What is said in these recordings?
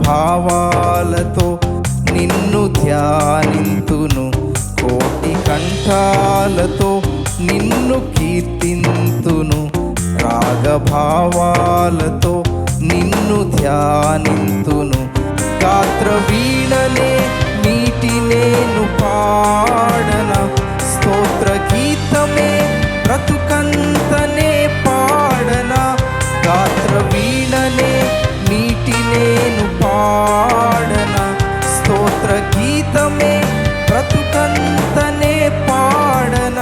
రాగభావాలతో నిన్ను ధ్యానింతును, కోటి కంఠాలతో నిన్ను కీర్తింతును. రాగభావాలతో నిన్ను ధ్యానింతును, గాత్ర వీణనే మీటి నేను పాడన, స్తోత్ర గీతమే బ్రతుకంతనే పాడన. గాత్ర వీణనే మీటి నేను పాడన, స్తోత్ర గీతమే బ్రతుకంతనే పాడన.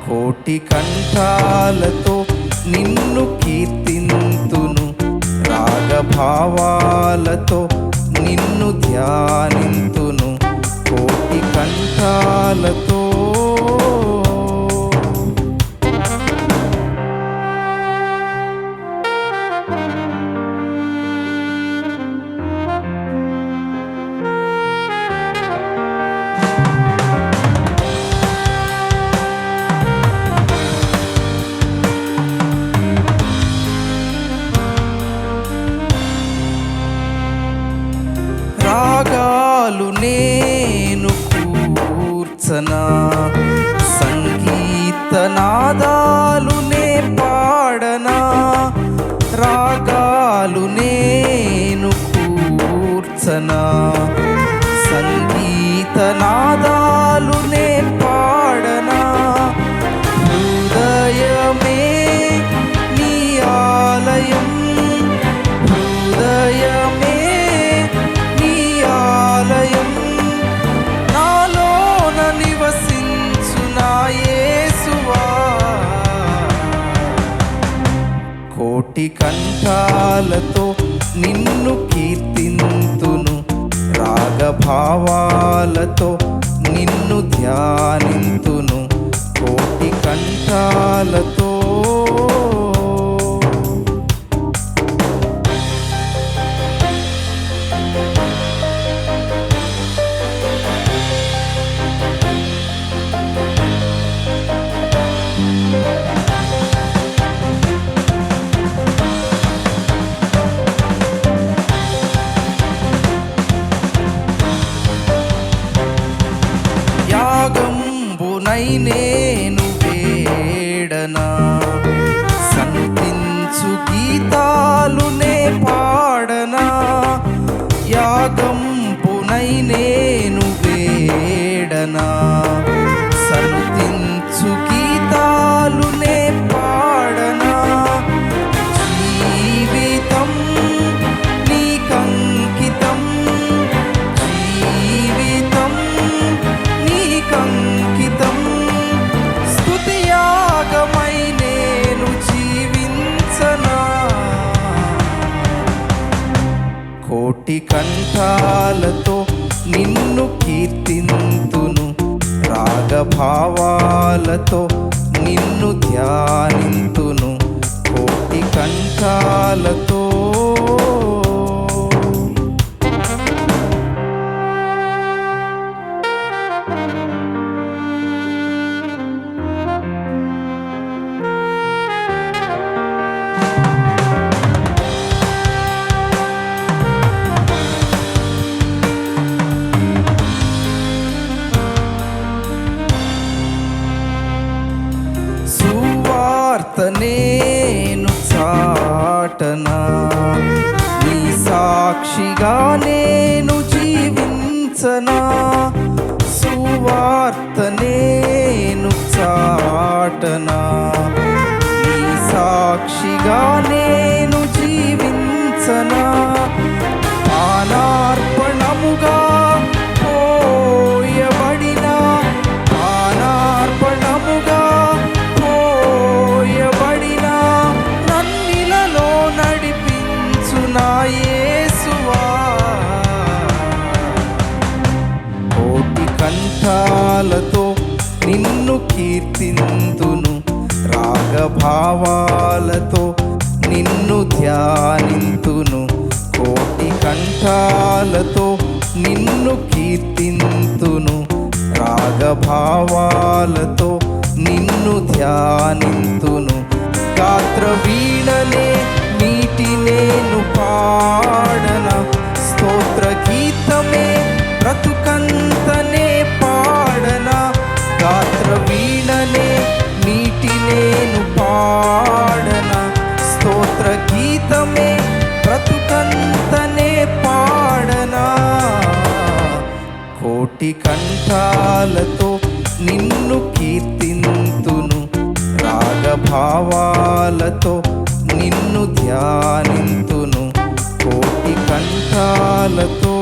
కోటి కంఠాలతో నిన్ను కీర్తింతును, రాగభావాలతో నిన్ను ధ్యానింతును, కోటి కంఠాలతో. రాగాలు నేను కూర్చనా, సంగీతనాదాలు నే పాడనా. రాగాలు నేను కూర్చనా, సంగీతనాదాలు నే పాడనా. హృదయమే నీ ఆలయం, హృదయమే ఆలయం, నాలోన నివసించు నా యేసువా. కోటి కంఠాలతో నిన్ను కీర్తింతును, రాగభావాలతో నిన్ను ధ్యానింతును, కోటి కంఠాలతో. యాగంబునై నేను వేడనా, సంతించు గీతాలు నే పాడనా. యాగంబునై నేను వేడనా, సంతించు గీతాలు నే పాడనా. జీవితం నీకంకితం, జీవితం నీకంకితం, స్తుతియాగమై నేను జీవించనా. కోటి కంఠాలతో నిన్ను కీర్తింతును, రాగభావాలతో నిన్ను ధ్యానింతును, కోటి కంఠాలతో. సువార్త నేను చాటనా, నీ సాక్షిగా నేను జీవించనా. సువార్త నేను చాటనా, నీ సాక్షిగా నేను జీవించనా. పానార్పణముగా పోయబడిన, పానార్పణముగా పోయబడిన, నన్నిలలో నడిపించు నా యేసువా. కోటి కంఠాలతో నిన్ను కీర్తింతును, రాగభావాలతో నిన్ను ధ్యానింతును, కోటి కంఠాలతో నిన్ను కీర్తింతును, రాగభావాలతో నిన్ను ధ్యానింతును. గాత్ర వీణనే నీటి నేను పాడన స్తోత్ర గీతమే బ్రతుకంతనే పాడన గాత్ర వీణనే నీటి నేను పాడన స్తోత్ర గీతమే బ్రతుకంతనే పాడన కోటి కంఠాలతో నిన్ను కీర్తింతును రాగభావాలతో నిన్ను ధ్యానింతును కోటి కంఠాలతో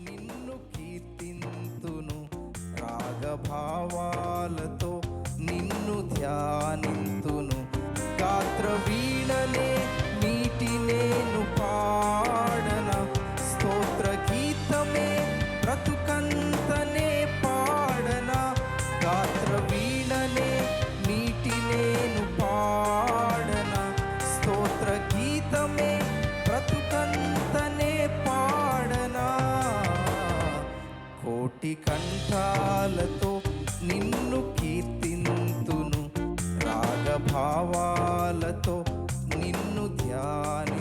నిన్ను కీర్తింతును రాగభావాలతో నిన్ను ధ్యానింతును గాత్ర వీణనే నీటి నేను పాడన స్తోత్ర గీతమే బ్రతుకంతనే పాడన గాత్ర వీణనే నీటి నేను పాడన స్తోత్ర గీతమే బ్రతుకంతనే పాడన కోటి కంఠాలతో నిన్ను కీర్తింతును రాగభావాలతో నిన్ను ధ్యాని